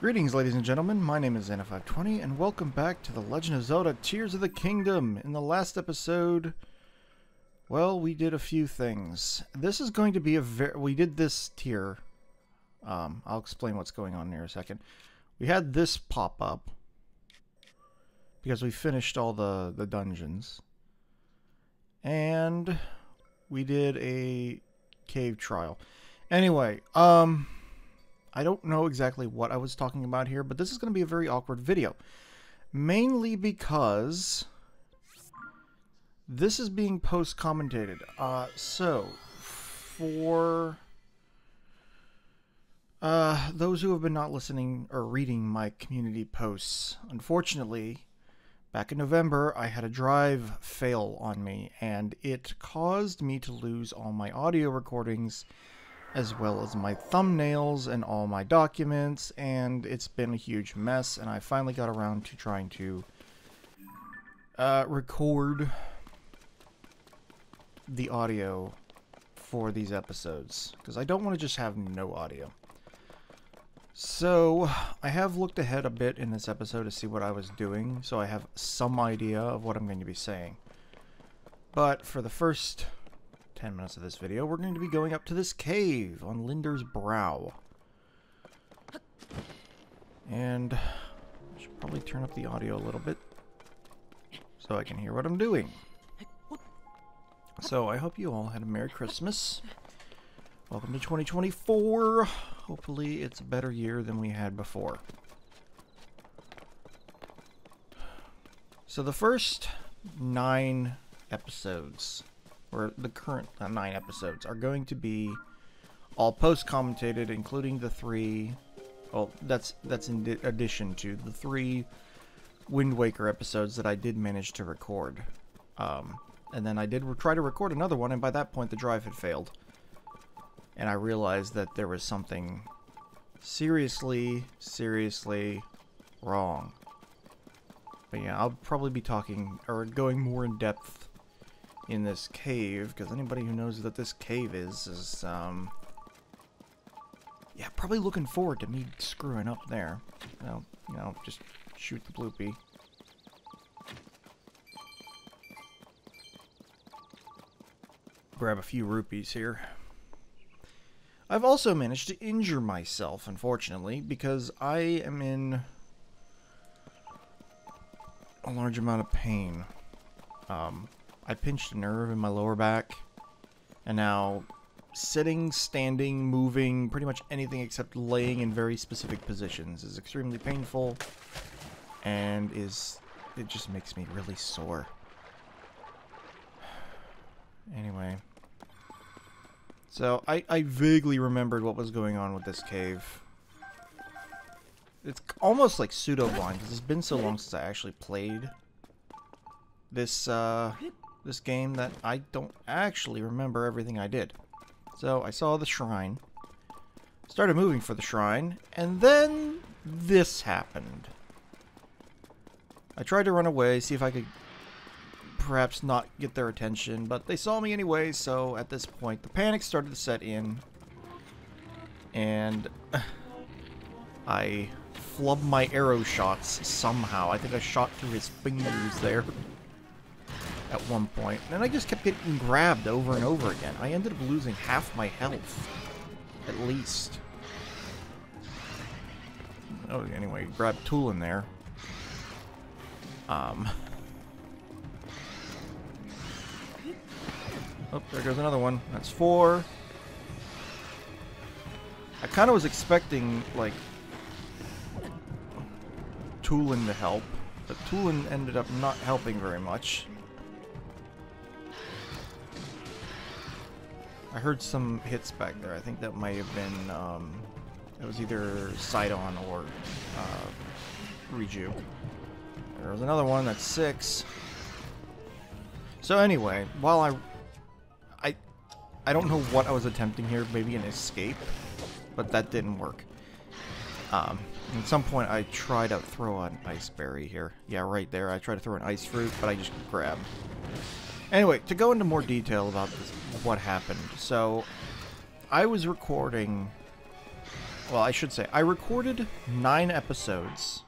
Greetings, ladies and gentlemen. My name is Xana520, and welcome back to The Legend of Zelda Tears of the Kingdom. In the last episode, well, we did a few things. This is going to be we did this tier. I'll explain what's going on here in a second. We had this pop up because we finished all the dungeons. And we did a cave trial. Anyway, I don't know exactly what I was talking about here, but this is going to be a very awkward video. Mainly because this is being post-commentated. So, for those who have been not listening or reading my community posts, unfortunately, back in November, I had a drive fail on me, and it caused me to lose all my audio recordings, as well as my thumbnails and all my documents, and it's been a huge mess, and I finally got around to trying to record the audio for these episodes, because I don't want to just have no audio. So, I have looked ahead a bit in this episode to see what I was doing, so I have some idea of what I'm going to be saying. But for the first 10 minutes of this video, we're going to be going up to this cave on Linder's Brow. And I should probably turn up the audio a little bit so I can hear what I'm doing. So I hope you all had a Merry Christmas. Welcome to 2024. Hopefully it's a better year than we had before. So the first 9 episodes, or the current 9 episodes, are going to be all post-commentated, including the 3, well, that's in addition to the 3 Wind Waker episodes that I did manage to record. And then I did try to record another one, and by that point the drive had failed. And I realized that there was something seriously wrong. But yeah, I'll probably be talking, or going more in depth in this cave, because anybody who knows that this cave is yeah, probably looking forward to me screwing up there. Well, you know, just shoot the bloopy. Grab a few rupees here. I've also managed to injure myself, unfortunately, because I am in a large amount of pain. I pinched a nerve in my lower back, and now sitting, standing, moving, pretty much anything except laying in very specific positions is extremely painful, and it just makes me really sore. Anyway, so I vaguely remembered what was going on with this cave. It's almost like pseudo-blind, because it's been so long since I actually played this this game that I don't actually remember everything I did. So I saw the shrine, started moving for the shrine, and then this happened. I tried to run away, see if I could perhaps not get their attention, but they saw me anyway, so at this point the panic started to set in, and I flubbed my arrow shots somehow. I think I shot through his fingers there at one point, and I just kept getting grabbed over and over again. I ended up losing half my health, at least. Oh, anyway, grabbed Tool in there. Oh, there goes another one. That's 4. I kind of was expecting, like, Toolin to help, but Toolin ended up not helping very much. I heard some hits back there. I think that might have been, it was either Sidon or Riju. There was another one, that's 6. So anyway, while I don't know what I was attempting here, maybe an escape, but that didn't work. At some point I tried to throw an ice berry here. Yeah, right there. I tried to throw an ice fruit, but I just grabbed. Anyway, to go into more detail about this, what happened. So, I was recording Well, I should say, I recorded 9 episodes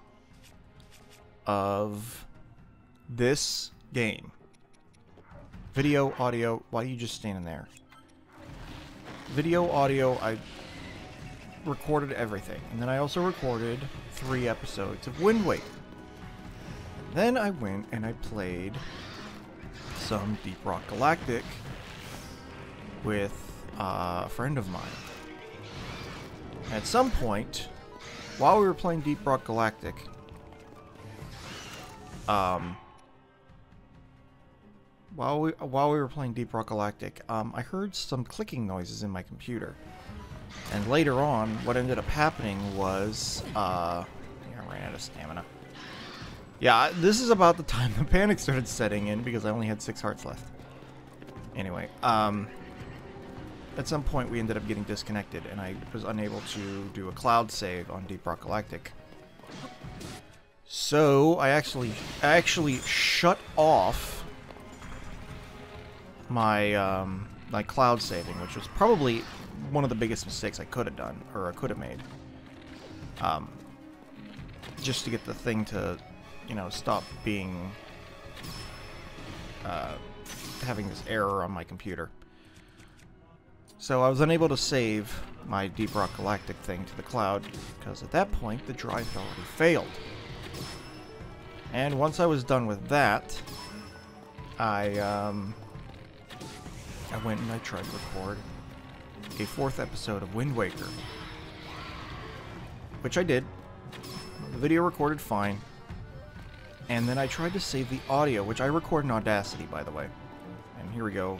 of this game. Video, audio, why are you just standing there? Video, audio, I recorded everything. And then I also recorded 3 episodes of Wind Waker. Then I went and I played some Deep Rock Galactic with a friend of mine. At some point, while we were playing Deep Rock Galactic, while we were playing Deep Rock Galactic, I heard some clicking noises in my computer. And later on, what ended up happening was, I ran out of stamina. Yeah, this is about the time the panic started setting in because I only had 6 hearts left. Anyway, at some point we ended up getting disconnected and I was unable to do a cloud save on Deep Rock Galactic. So I actually shut off my my cloud saving, which was probably one of the biggest mistakes I could have done, or I could have made. Just to get the thing to, you know, stop being having this error on my computer. So I was unable to save my Deep Rock Galactic thing to the cloud, because at that point the drive had already failed. And once I was done with that, I went and I tried to record a 4th episode of Wind Waker. Which I did. The video recorded fine. And then I tried to save the audio, which I record in Audacity, by the way. And here we go,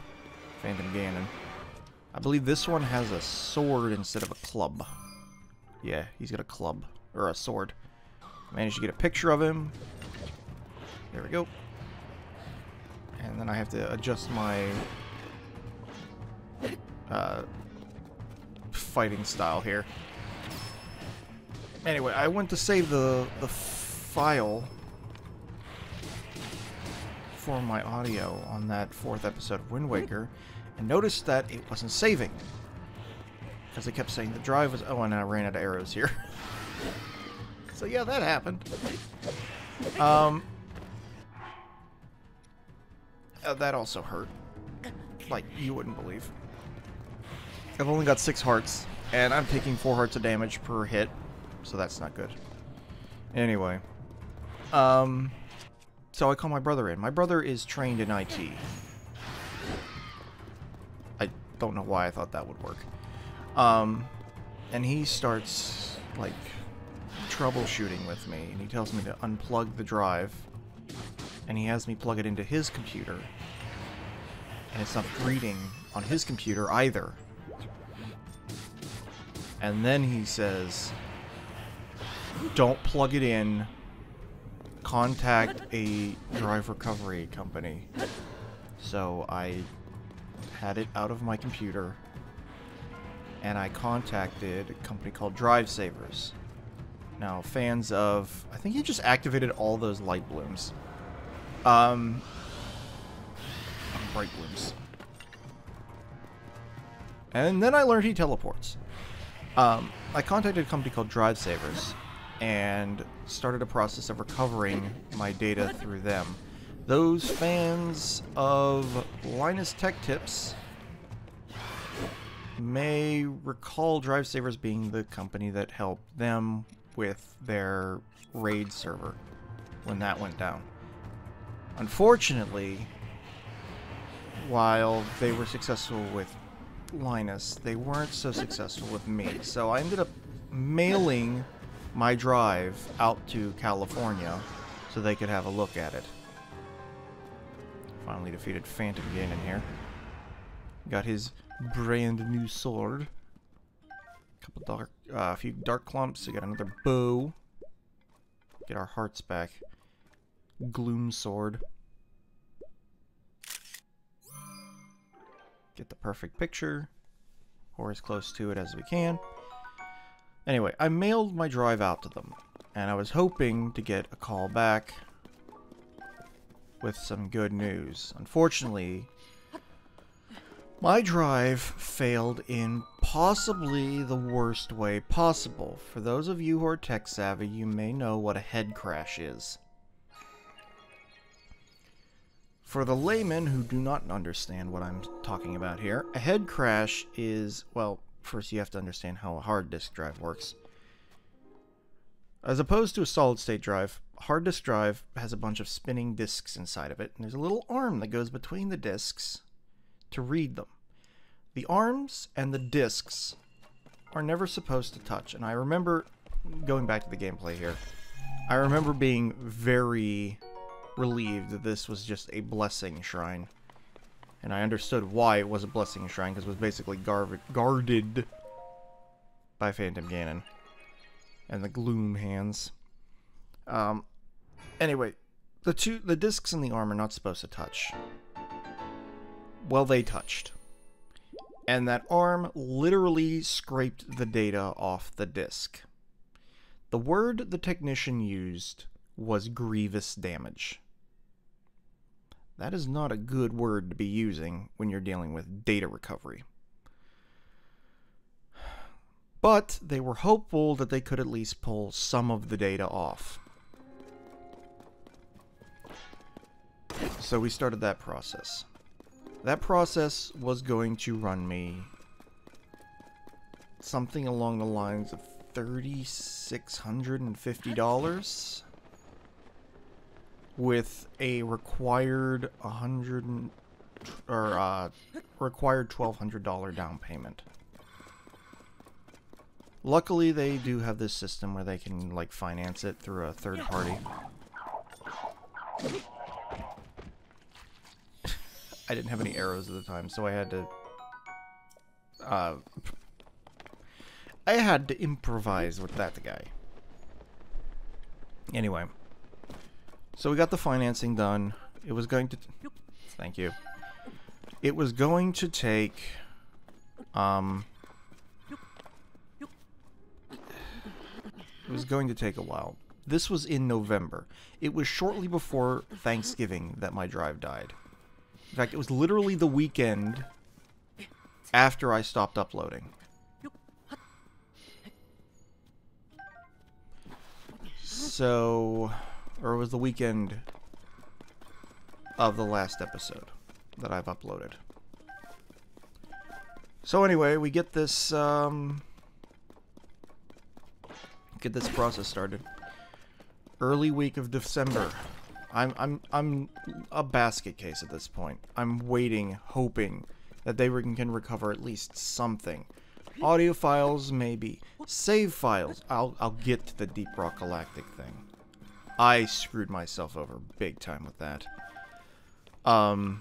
Phantom Ganon. I believe this one has a sword instead of a club. Yeah, he's got a club, or a sword. Managed to get a picture of him. There we go. And then I have to adjust my fighting style here. Anyway, I went to save the file for my audio on that 4th episode of Wind Waker, and noticed that it wasn't saving. Because it kept saying the drive was... Oh, and I ran out of arrows here. So yeah, that happened. That also hurt. Like, you wouldn't believe. I've only got 6 hearts, and I'm taking 4 hearts of damage per hit, so that's not good. Anyway. So I call my brother in. My brother is trained in IT. I don't know why I thought that would work. And he starts, like, troubleshooting with me, and he tells me to unplug the drive, and he has me plug it into his computer, and it's not reading on his computer either. And then he says, don't plug it in, contact a drive recovery company. So I had it out of my computer, and I contacted a company called Drive Savers. Now, fans of... I think he just activated all those light blooms. Bright blooms. And then I learned he teleports. I contacted a company called Drive Savers and started a process of recovering my data through them. Those fans of Linus Tech Tips may recall Drive Savers being the company that helped them with their raid server when that went down. Unfortunately, while they were successful with Linus, they weren't so successful with me. So I ended up mailing my drive out to California so they could have a look at it. Finally defeated Phantom Ganon here. Got his brand new sword. A few dark clumps. We got another bow. Get our hearts back. Gloom sword. Get the perfect picture, or as close to it as we can. Anyway, I mailed my drive out to them, and I was hoping to get a call back with some good news. Unfortunately, My drive failed in possibly the worst way possible. For those of you who are tech savvy, you may know what a head crash is. For the laymen who do not understand what I'm talking about here, a head crash is, well, first you have to understand how a hard disk drive works. As opposed to a solid state drive, a hard disk drive has a bunch of spinning disks inside of it, and there's a little arm that goes between the disks to read them. The arms and the disks are never supposed to touch, and I remember, going back to the gameplay here, I remember being very relieved that this was just a blessing shrine. And I understood why it was a blessing shrine, because it was basically guarded by Phantom Ganon and the Gloom Hands. Anyway, the discs and the arm are not supposed to touch. Well, they touched. And that arm literally scraped the data off the disc. The word the technician used was grievous damage. That is not a good word to be using when you're dealing with data recovery. But they were hopeful that they could at least pull some of the data off. So we started that process. That process was going to run me something along the lines of $3,650 with a required required $1,200 down payment. Luckily, they do have this system where they can like finance it through a third party. I didn't have any arrows at the time, so I had to improvise with that guy. Anyway, so we got the financing done. It was going to... Thank you. It was going to take... It was going to take a while. This was in November. It was shortly before Thanksgiving that my drive died. In fact, it was literally the weekend after I stopped uploading. So, or it was the weekend of the last episode that I've uploaded. So anyway, we get this process started. Early week of December. I'm a basket case at this point. I'm waiting, hoping that they can recover at least something. Audio files, maybe. Save files. I'll get to the Deep Rock Galactic thing. I screwed myself over big time with that. The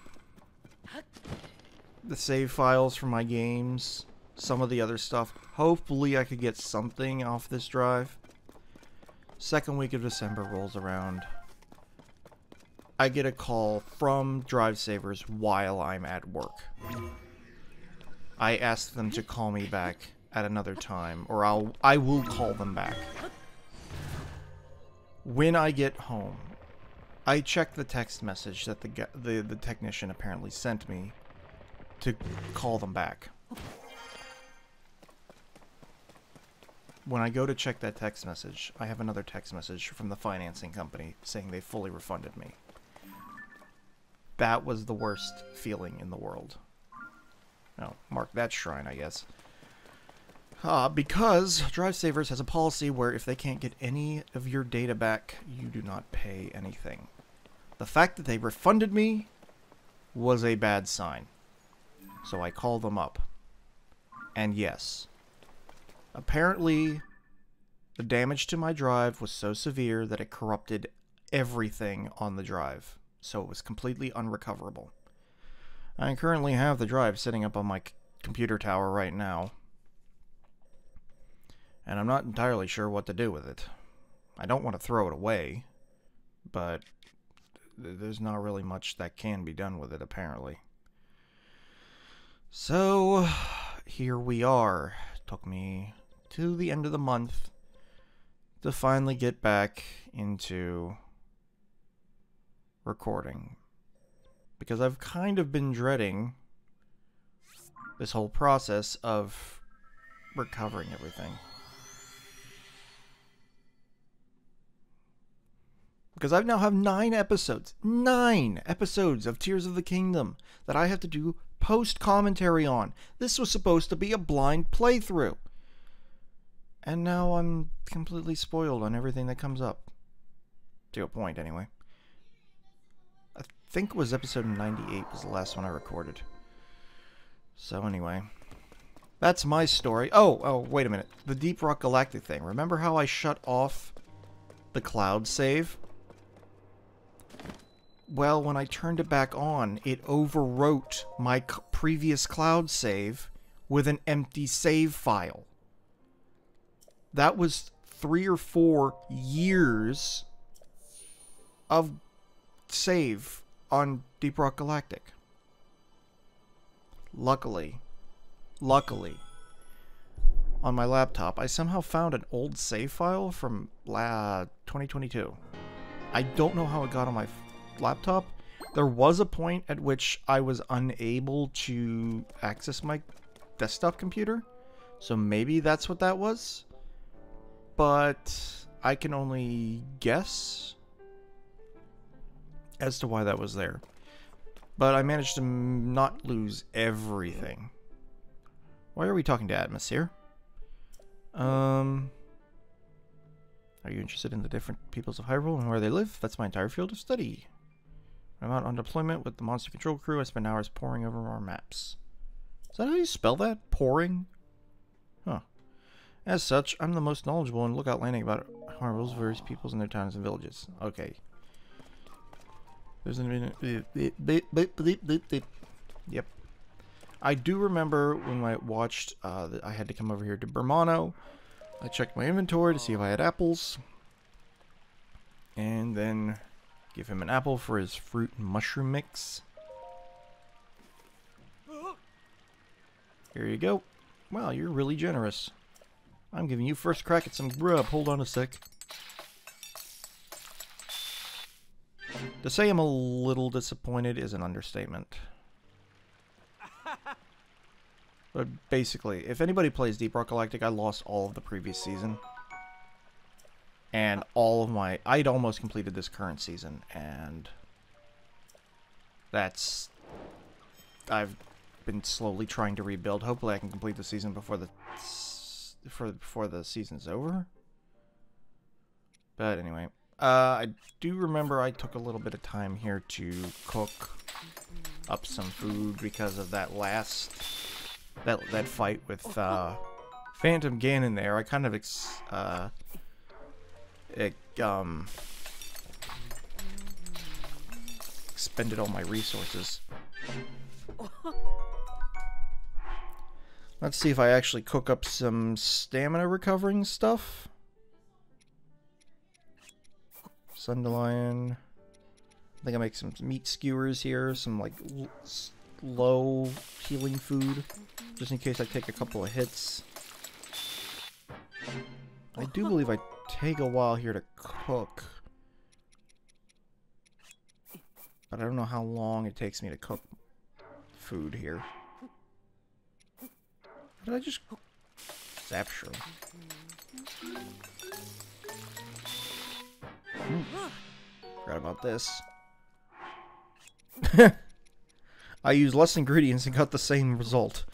save files for my games, some of the other stuff. Hopefully I could get something off this drive. Second week of December rolls around. I get a call from Drive Savers while I'm at work. I ask them to call me back at another time, or I will call them back. When I get home, I check the text message that the technician apparently sent me to call them back. When I go to check that text message, I have another text message from the financing company saying they fully refunded me. That was the worst feeling in the world. Now, mark that shrine, I guess. Because Drive Savers has a policy where if they can't get any of your data back, you do not pay anything. The fact that they refunded me was a bad sign. So I called them up. And yes, apparently the damage to my drive was so severe that it corrupted everything on the drive. So it was completely unrecoverable. I currently have the drive sitting up on my computer tower right now. And I'm not entirely sure what to do with it. I don't want to throw it away, but there's not really much that can be done with it, apparently. So, here we are. It took me to the end of the month to finally get back into recording. Because I've kind of been dreading this whole process of recovering everything. Because I now have 9 episodes of Tears of the Kingdom that I have to do post-commentary on. This was supposed to be a blind playthrough. And now I'm completely spoiled on everything that comes up. To a point, anyway. I think it was episode 98 was the last one I recorded. So anyway, that's my story. Oh, wait a minute. The Deep Rock Galactic thing. Remember how I shut off the cloud save? Well, when I turned it back on, it overwrote my previous cloud save with an empty save file. That was 3 or 4 years of save on Deep Rock Galactic. Luckily, on my laptop, I somehow found an old save file from 2022. I don't know how it got on my laptop. There was a point at which I was unable to access my desktop computer, so maybe that's what that was. But I can only guess as to why that was there. But I managed to not lose everything. Why are we talking to Atmos here? Are you interested in the different peoples of Hyrule and where they live? That's my entire field of study. I'm out on deployment with the Monster Control crew. I spend hours poring over our maps. Is that how you spell that? Poring? Huh. As such, I'm the most knowledgeable and look outlanding about Hyrule's various peoples and their towns and villages. Okay. There's an... Yep. I do remember when I watched, I had to come over here to Bermano. I checked my inventory to see if I had apples. And then give him an apple for his fruit and mushroom mix. Here you go. Wow, you're really generous. I'm giving you first crack at some grub. Hold on a sec. To say I'm a little disappointed is an understatement. But basically, if anybody plays Deep Rock Galactic, I lost all of the previous season. And all of my... I'd almost completed this current season, and... that's... I've been slowly trying to rebuild. Hopefully I can complete the season before the... before the season's over. But anyway, I do remember I took a little bit of time here to cook up some food because of that last that fight with Phantom Ganon there. I kind of expended all my resources. Let's see if I actually cook up some stamina recovering stuff. Sundelion. I think I make some meat skewers here, some like low healing food, just in case I take a couple of hits. I do believe I take a while here to cook, but I don't know how long it takes me to cook food here. Did I just Zapshroom? Forgot about this. I used less ingredients and got the same result.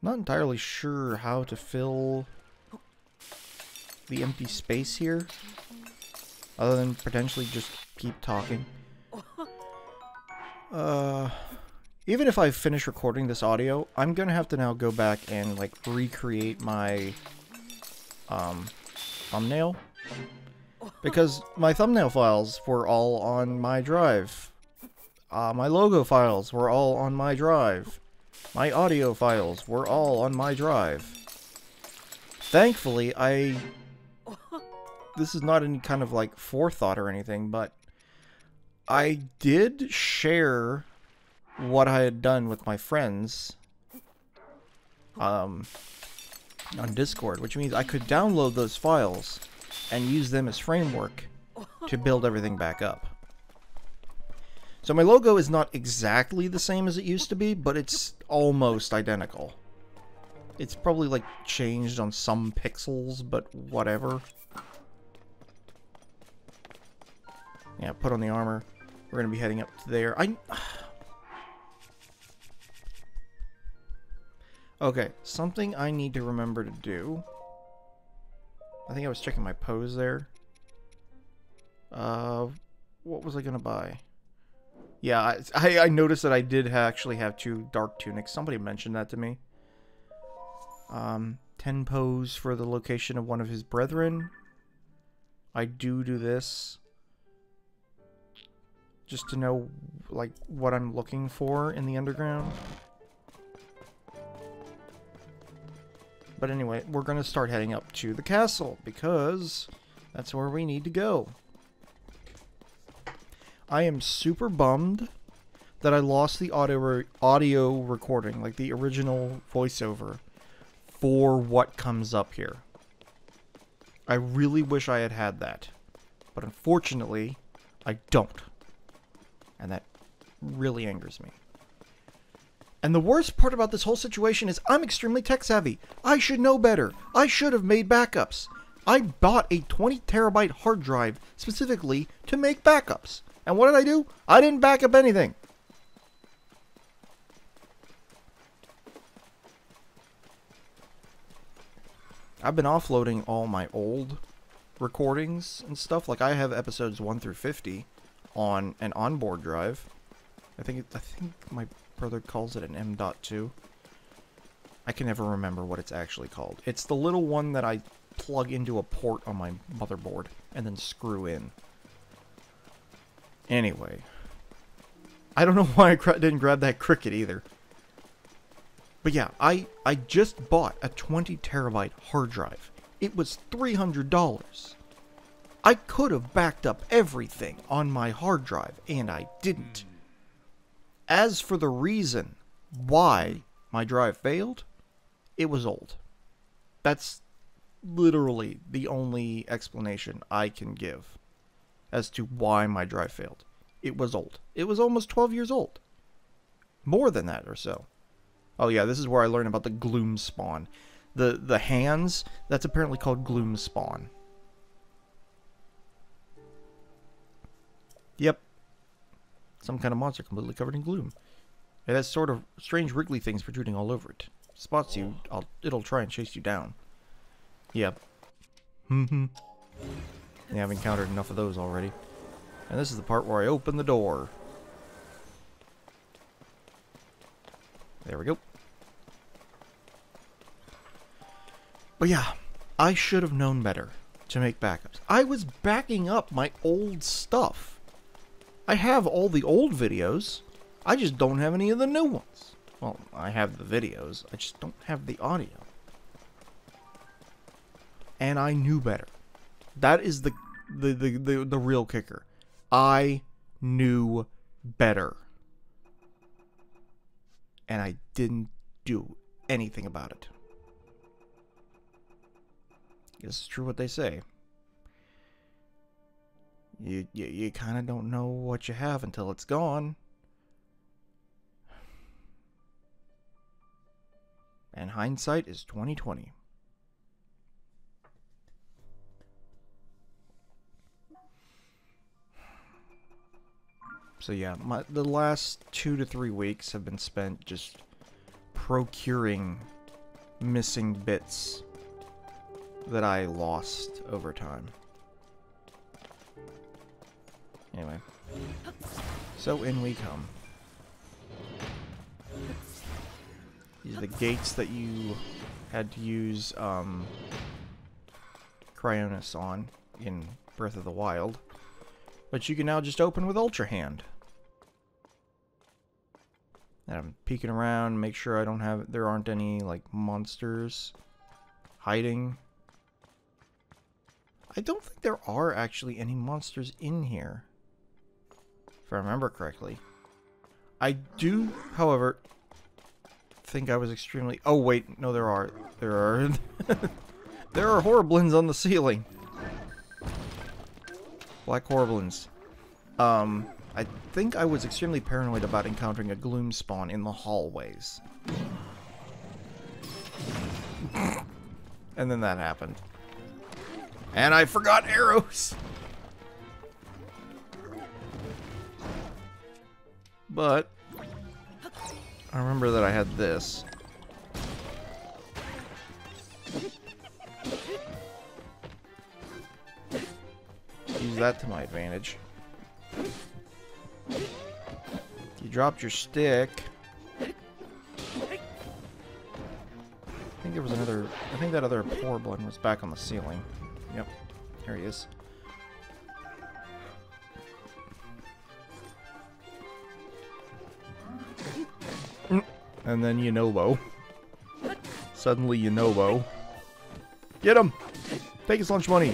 Not entirely sure how to fill the empty space here, other than potentially just keep talking. Even if I finish recording this audio, I'm gonna have to now go back and like recreate my thumbnail, because my thumbnail files were all on my drive. My logo files were all on my drive. My audio files were all on my drive. Thankfully, this is not any kind of like forethought or anything, but I did share what I had done with my friends on Discord, which means I could download those files and use them as framework to build everything back up. So my logo is not exactly the same as it used to be, but it's almost identical. It's probably like changed on some pixels, but whatever. Yeah, put on the armor. We're going to be heading up to there. Okay, something I need to remember to do. I think I was checking my pose there. What was I going to buy? Yeah, I noticed that I did actually have 2 dark tunics. Somebody mentioned that to me. 10 pose for the location of one of his brethren. I do this. Just to know, like, what I'm looking for in the underground. But anyway, we're going to start heading up to the castle, because that's where we need to go. I am super bummed that I lost the audio recording, like the original voiceover, for what comes up here. I really wish I had had that. But unfortunately, I don't. And that really angers me. And the worst part about this whole situation is I'm extremely tech savvy. I should know better. I should have made backups. I bought a 20 terabyte hard drive specifically to make backups. And what did I do? I didn't back up anything. I've been offloading all my old recordings and stuff. Like I have episodes 1 through 50 on an onboard drive. I think my brother calls it an M.2. I can never remember what it's actually called. It's the little one that I plug into a port on my motherboard and then screw in. Anyway, I don't know why I didn't grab that Cricket either. But yeah, I just bought a 20 terabyte hard drive. It was $300. I could have backed up everything on my hard drive, and I didn't. As for the reason why my drive failed, it was old. That's literally the only explanation I can give as to why my drive failed. It was old. It was almost 12 years old. More than that or so. Oh yeah, this is where I learned about the gloom spawn. The hands, that's apparently called gloom spawn. Yep. Some kind of monster completely covered in gloom. It has sort of strange wriggly things protruding all over it. Spots you, it'll try and chase you down. Yep. Yeah, I've encountered enough of those already. And this is the part where I open the door. There we go. But yeah, I should have known better to make backups. I was backing up my old stuff. I have all the old videos. I just don't have any of the new ones. Well, I have the videos. I just don't have the audio. And I knew better. That is the real kicker. I knew better. And I didn't do anything about it. It's true what they say. You kind of don't know what you have until it's gone. And hindsight is 20/20. So yeah, the last 2 to 3 weeks have been spent just procuring missing bits that I lost over time. Anyway, so in we come. These are the gates that you had to use Cryonis on in Breath of the Wild, but you can now just open with Ultra Hand. And I'm peeking around, make sure there aren't any like monsters hiding. I don't think there are actually any monsters in here, if I remember correctly. I do, however, think I was extremely... Oh, wait. No, there are. There are... there are Horriblins on the ceiling. Black Horblins. I think I was extremely paranoid about encountering a gloom spawn in the hallways. And then that happened. And I forgot arrows! But I remember that I had this. Use that to my advantage. You dropped your stick. I think there was another... I think that other Horblin was back on the ceiling. Yep. There he is. And then Yunobo. Suddenly Yunobo. Get him! Take his lunch money!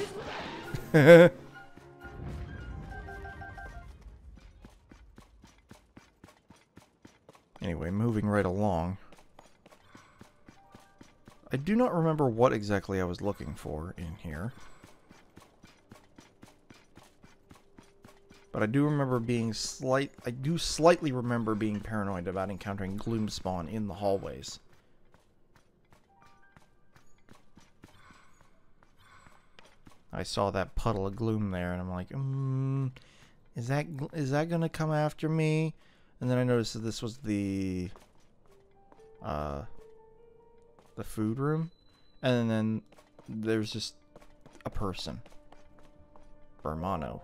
Anyway, moving right along. I do not remember what exactly I was looking for in here. But I do remember being slightly remember being paranoid about encountering gloom spawn in the hallways. I saw that puddle of gloom there, and I'm like, is that gonna come after me? And then I noticed that this was the food room, and then there's just a person, Bermano.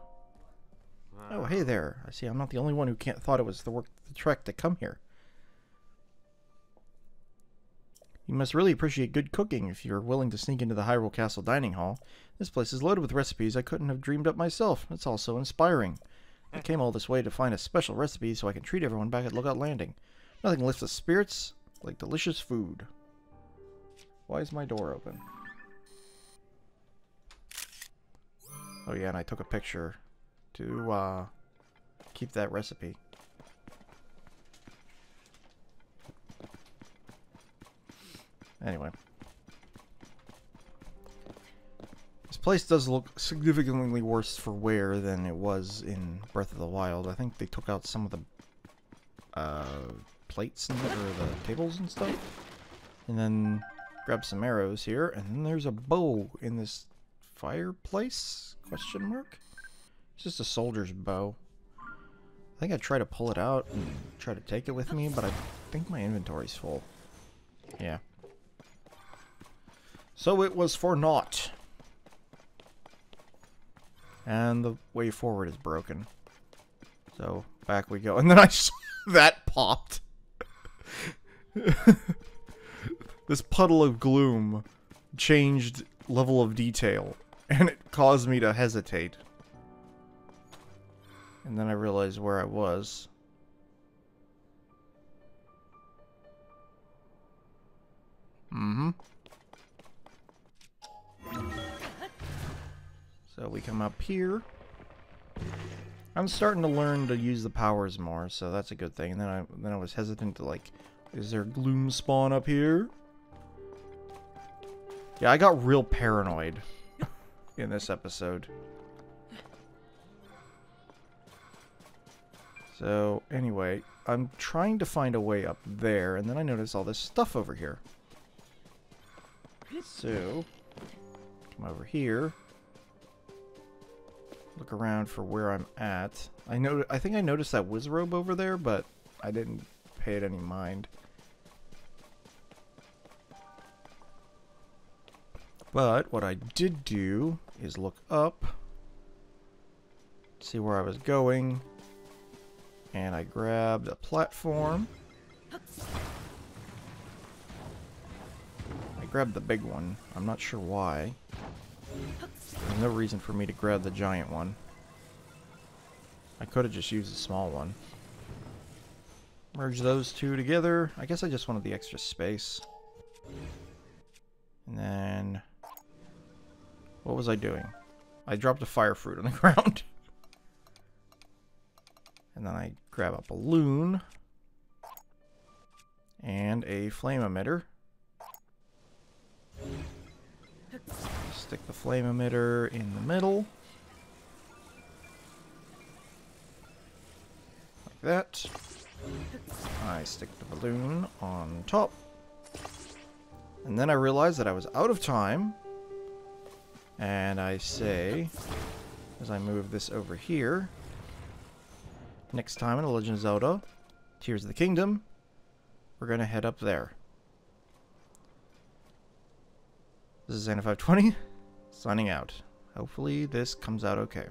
Oh, hey there. I see I'm not the only one who thought it was the trek to come here. You must really appreciate good cooking if you're willing to sneak into the Hyrule Castle dining hall. This place is loaded with recipes I couldn't have dreamed up myself. It's all so inspiring. I came all this way to find a special recipe so I can treat everyone back at Lookout Landing. Nothing lifts the spirits like delicious food. Why is my door open? Oh yeah, and I took a picture to keep that recipe. Anyway. This place does look significantly worse for wear than it was in Breath of the Wild. I think they took out some of the plates or the tables and stuff. And then grab some arrows here, and then there's a bow in this fireplace? Question mark? It's just a soldier's bow. I think I tried to pull it out and try to take it with me, but I think my inventory's full. Yeah. So it was for naught. And the way forward is broken. So back we go. And then I saw that popped. This puddle of gloom changed level of detail, and it caused me to hesitate. And then I realized where I was. So we come up here. I'm starting to learn to use the powers more, so that's a good thing. And then I was hesitant to, like, is there gloom spawn up here? Yeah, I got real paranoid in this episode. So, anyway, I'm trying to find a way up there, and then I notice all this stuff over here. So, come over here. Look around for where I'm at. I think I noticed that Wizrobe over there, but I didn't pay it any mind. But what I did do is look up, see where I was going, and I grabbed a platform. I grabbed the big one. I'm not sure why. There's no reason for me to grab the giant one. I could have just used the small one. Merge those two together. I guess I just wanted the extra space. And then... what was I doing? I dropped a fire fruit on the ground. And then I grab a balloon. And a flame emitter. Stick the flame emitter in the middle. like that. I stick the balloon on top. And then I realized that I was out of time. And I say, as I move this over here, next time in The Legend of Zelda, Tears of the Kingdom, we're going to head up there. This is Xana520, signing out. Hopefully this comes out okay.